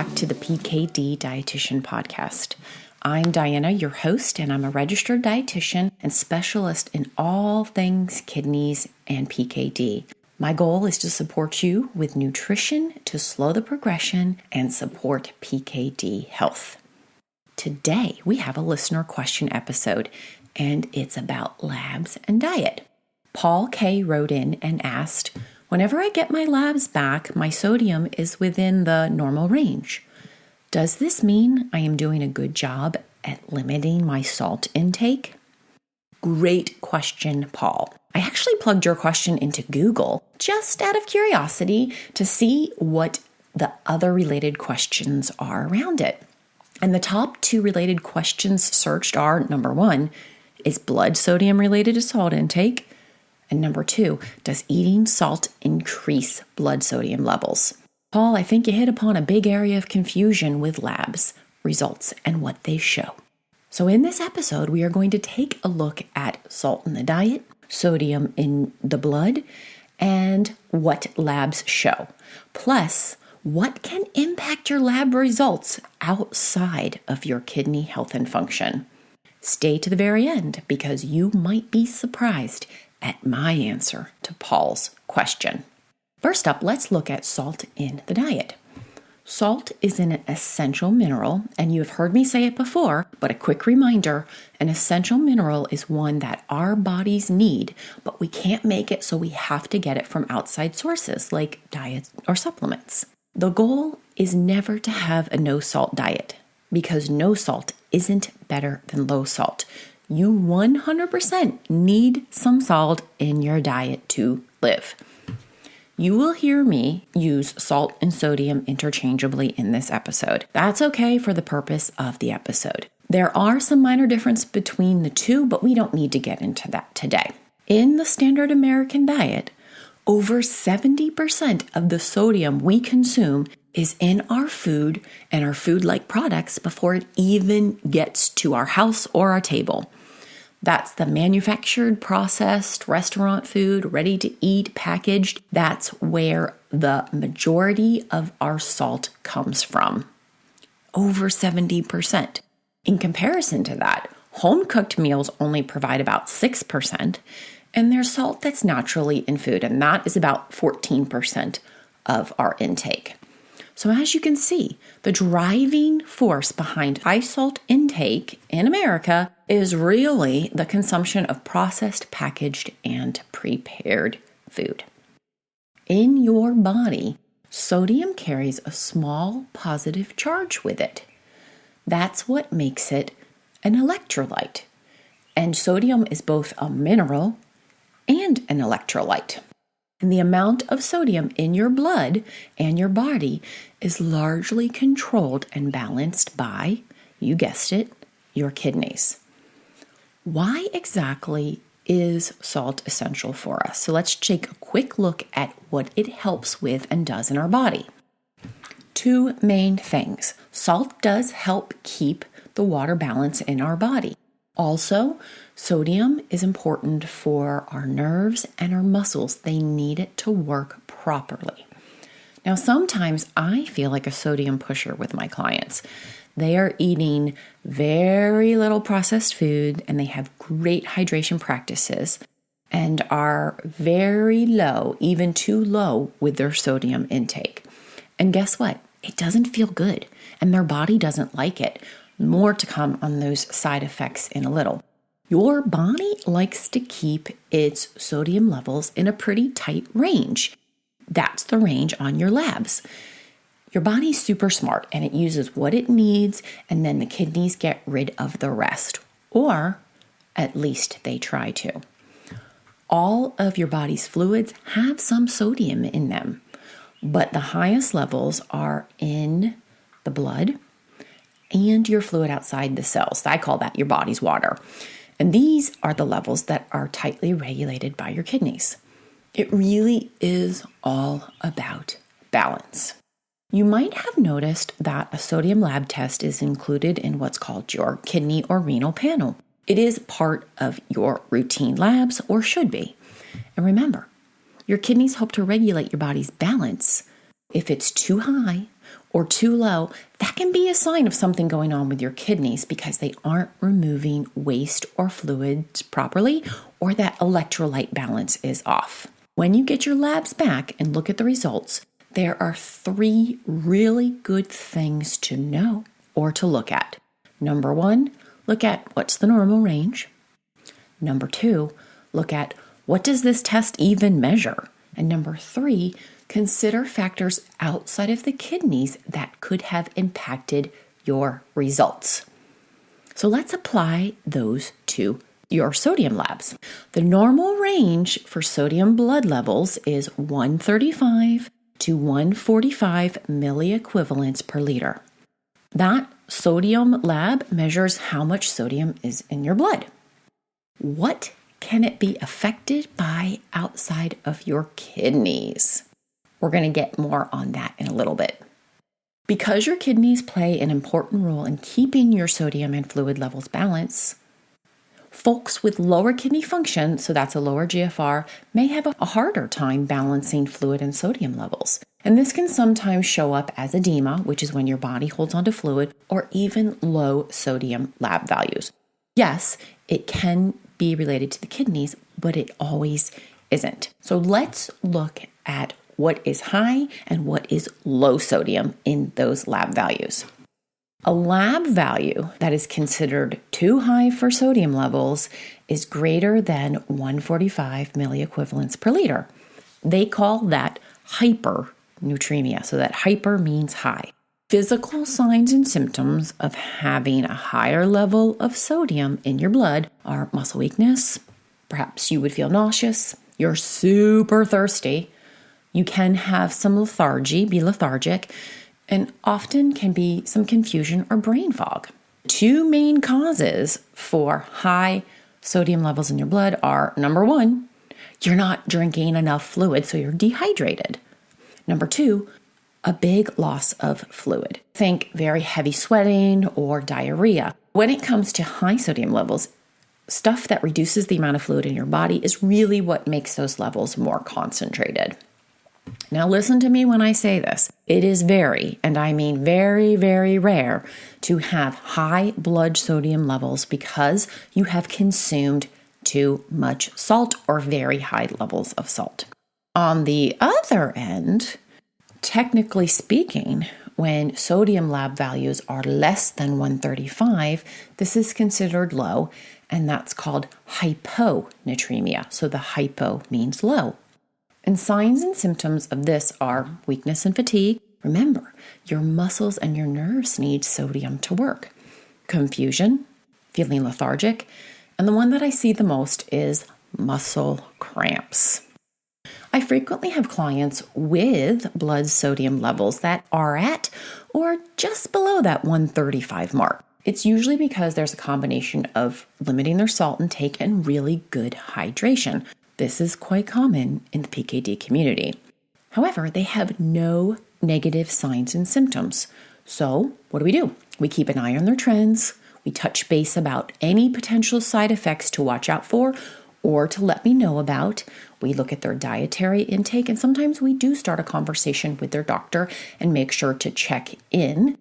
back to the PKD Dietitian Podcast. I'm Diana, your host, and I'm a registered dietitian and specialist in all things kidneys and PKD. My goal is to support you with nutrition to slow the progression and support PKD health. Today, we have a listener question episode, and it's about labs and diet. Paul K. wrote in and asked, whenever I get my labs back, my sodium is within the normal range. Does this mean I am doing a good job at limiting my salt intake? Great question, Paul. I actually plugged your question into Google just out of curiosity to see what the other related questions are around it. And the top 2 related questions searched are, number 1, is blood sodium related to salt intake? And number 2, does eating salt increase blood sodium levels? Paul, I think you hit upon a big area of confusion with labs, results, and what they show. So in this episode, we are going to take a look at salt in the diet, sodium in the blood, and what labs show. Plus, what can impact your lab results outside of your kidney health and function. Stay to the very end because you might be surprised at my answer to Paul's question. First up, let's look at salt in the diet. Salt is an essential mineral, and you have heard me say it before, but a quick reminder, an essential mineral is one that our bodies need, but we can't make it, so we have to get it from outside sources like diets or supplements. The goal is never to have a no-salt diet, because no salt isn't better than low salt. You 100% need some salt in your diet to live. You will hear me use salt and sodium interchangeably in this episode. That's okay for the purpose of the episode. There are some minor differences between the two, but we don't need to get into that today. In the standard American diet, over 70% of the sodium we consume is in our food and our food-like products before it even gets to our house or our table. That's the manufactured, processed, restaurant food, ready to eat, packaged. That's where the majority of our salt comes from. Over 70%. In comparison to that, home-cooked meals only provide about 6%, and there's salt that's naturally in food, and that is about 14% of our intake. So as you can see, the driving force behind high salt intake in America is really the consumption of processed, packaged, and prepared food. In your body, sodium carries a small positive charge with it. That's what makes it an electrolyte. And sodium is both a mineral and an electrolyte. And the amount of sodium in your blood and your body is largely controlled and balanced by, you guessed it, your kidneys. Why exactly is salt essential for us? So let's take a quick look at what it helps with and does in our body. 2 main things. Salt does help keep the water balance in our body. Also, sodium is important for our nerves and our muscles. They need it to work properly. Now, sometimes I feel like a sodium pusher with my clients. They are eating very little processed food and they have great hydration practices and are very low, even too low with their sodium intake. And guess what? It doesn't feel good and their body doesn't like it. More to come on those side effects in a little. Your body likes to keep its sodium levels in a pretty tight range. That's the range on your labs. Your body's super smart and it uses what it needs, and then the kidneys get rid of the rest, or at least they try to. All of your body's fluids have some sodium in them, but the highest levels are in the blood and your fluid outside the cells. I call that your body's water. And these are the levels that are tightly regulated by your kidneys. It really is all about balance. You might have noticed that a sodium lab test is included in what's called your kidney or renal panel. It is part of your routine labs, or should be. And remember, your kidneys help to regulate your body's balance. If it's too high, or too low, that can be a sign of something going on with your kidneys because they aren't removing waste or fluids properly, or that electrolyte balance is off. When you get your labs back and look at the results, there are 3 really good things to know or to look at. Number 1, look at what's the normal range. Number 2, look at what does this test even measure? And number 3, consider factors outside of the kidneys that could have impacted your results. So let's apply those to your sodium labs. The normal range for sodium blood levels is 135 to 145 milliequivalents per liter. That sodium lab measures how much sodium is in your blood. What can it be affected by outside of your kidneys? We're going to get more on that in a little bit. Because your kidneys play an important role in keeping your sodium and fluid levels balanced, folks with lower kidney function, so that's a lower GFR, may have a harder time balancing fluid and sodium levels. And this can sometimes show up as edema, which is when your body holds onto fluid, or even low sodium lab values. Yes, it can be related to the kidneys, but it always isn't. So let's look at what is high and what is low sodium in those lab values. A lab value that is considered too high for sodium levels is greater than 145 milliequivalents per liter. They call that hypernatremia. So that hyper means high. Physical signs and symptoms of having a higher level of sodium in your blood are muscle weakness. Perhaps you would feel nauseous. You're super thirsty. You can have some lethargy, be lethargic, and often can be some confusion or brain fog. 2 main causes for high sodium levels in your blood are, number 1, you're not drinking enough fluid, so you're dehydrated. Number 2, a big loss of fluid. Think very heavy sweating or diarrhea. When it comes to high sodium levels, stuff that reduces the amount of fluid in your body is really what makes those levels more concentrated. Now listen to me when I say this. It is very, and I mean very, very rare to have high blood sodium levels because you have consumed too much salt or very high levels of salt. On the other end, technically speaking, when sodium lab values are less than 135, this is considered low, and that's called hyponatremia. So the hypo means low. And signs and symptoms of this are weakness and fatigue. Remember, your muscles and your nerves need sodium to work. Confusion, feeling lethargic, and the one that I see the most is muscle cramps. I frequently have clients with blood sodium levels that are at or just below that 135 mark. It's usually because there's a combination of limiting their salt intake and really good hydration. This is quite common in the PKD community. However, they have no negative signs and symptoms. So what do? We keep an eye on their trends. We touch base about any potential side effects to watch out for or to let me know about. We look at their dietary intake, and sometimes we do start a conversation with their doctor and make sure to check in.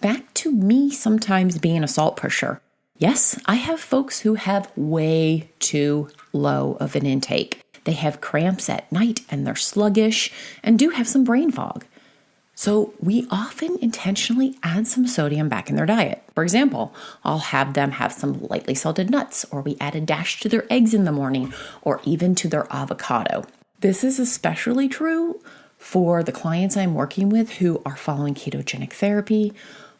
Back to me sometimes being a salt pusher. Yes, I have folks who have way too low of an intake. They have cramps at night and they're sluggish and do have some brain fog. So we often intentionally add some sodium back in their diet. For example, I'll have them have some lightly salted nuts, or we add a dash to their eggs in the morning, or even to their avocado. This is especially true for the clients I'm working with who are following ketogenic therapy,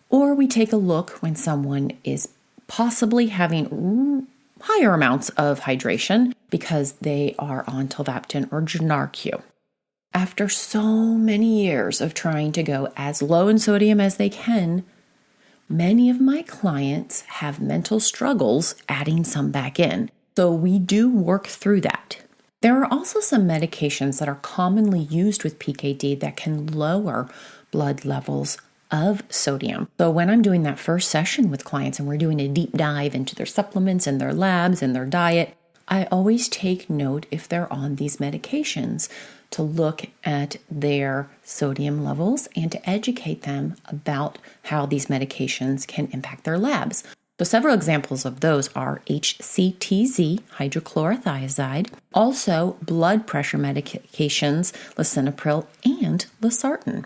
or we take a look when someone is possibly having higher amounts of hydration because they are on tolvaptan or Genarq. After so many years of trying to go as low in sodium as they can, many of my clients have mental struggles adding some back in. So we do work through that. There are also some medications that are commonly used with PKD that can lower blood levels of sodium. So when I'm doing that first session with clients and we're doing a deep dive into their supplements and their labs and their diet, I always take note if they're on these medications to look at their sodium levels and to educate them about how these medications can impact their labs. So several examples of those are HCTZ, hydrochlorothiazide, also blood pressure medications, lisinopril and losartan.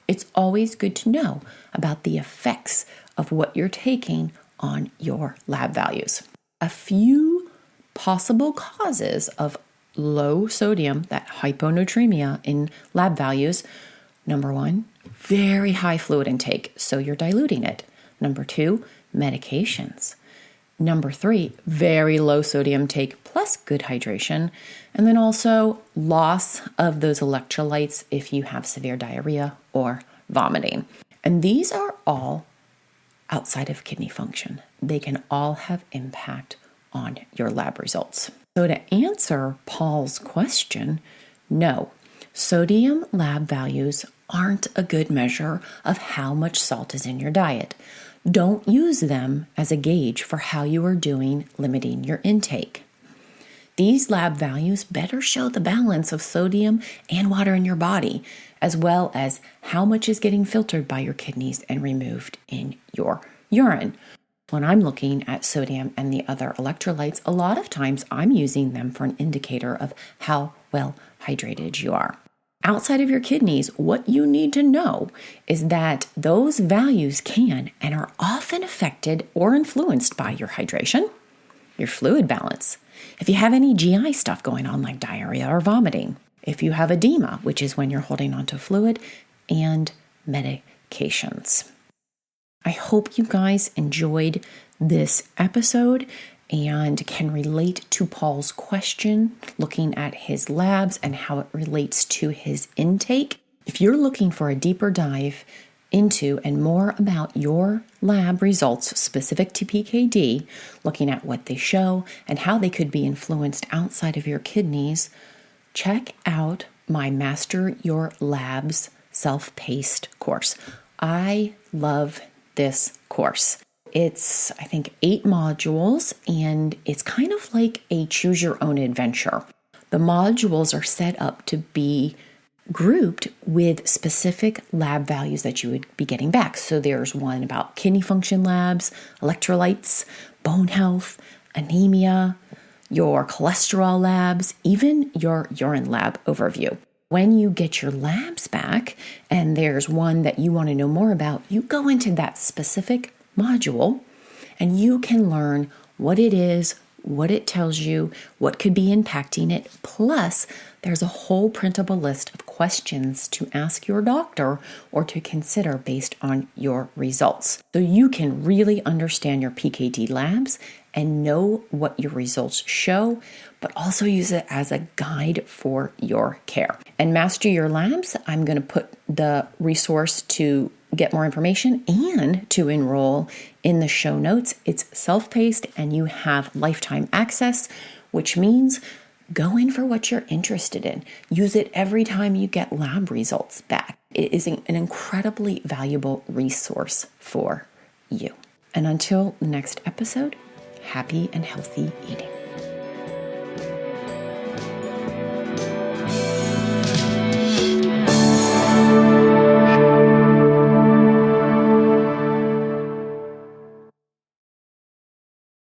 It's always good to know about the effects of what you're taking on your lab values. A few possible causes of low sodium, that hyponatremia in lab values. Number 1, very high fluid intake, so you're diluting it. Number 2, medications. Number 3, very low sodium take plus good hydration. And then also loss of those electrolytes if you have severe diarrhea or vomiting. And these are all outside of kidney function. They can all have impact on your lab results. So to answer Paul's question, no, sodium lab values aren't a good measure of how much salt is in your diet. Don't use them as a gauge for how you are doing limiting your intake. These lab values better show the balance of sodium and water in your body, as well as how much is getting filtered by your kidneys and removed in your urine. When I'm looking at sodium and the other electrolytes, a lot of times I'm using them for an indicator of how well hydrated you are. Outside of your kidneys, what you need to know is that those values can and are often affected or influenced by your hydration, your fluid balance, if you have any GI stuff going on like diarrhea or vomiting, if you have edema, which is when you're holding onto fluid, and medications. I hope you guys enjoyed this episode and can relate to Paul's question, looking at his labs and how it relates to his intake. If you're looking for a deeper dive into and more about your lab results specific to PKD, looking at what they show and how they could be influenced outside of your kidneys, check out my Master Your Labs self-paced course. I love this course. It's, I think, 8 modules, and it's kind of like a choose your own adventure. The modules are set up to be grouped with specific lab values that you would be getting back. So there's one about kidney function labs, electrolytes, bone health, anemia, your cholesterol labs, even your urine lab overview. When you get your labs back and there's one that you want to know more about, you go into that specific module and you can learn what it is, what it tells you, what could be impacting it. Plus, there's a whole printable list of questions to ask your doctor or to consider based on your results. So you can really understand your PKD labs and know what your results show, but also use it as a guide for your care. And Master Your Labs, I'm going to put the resource to get more information and to enroll in the show notes. It's self-paced and you have lifetime access, which means go in for what you're interested in. Use it every time you get lab results back. It is an incredibly valuable resource for you. And until the next episode, happy and healthy eating.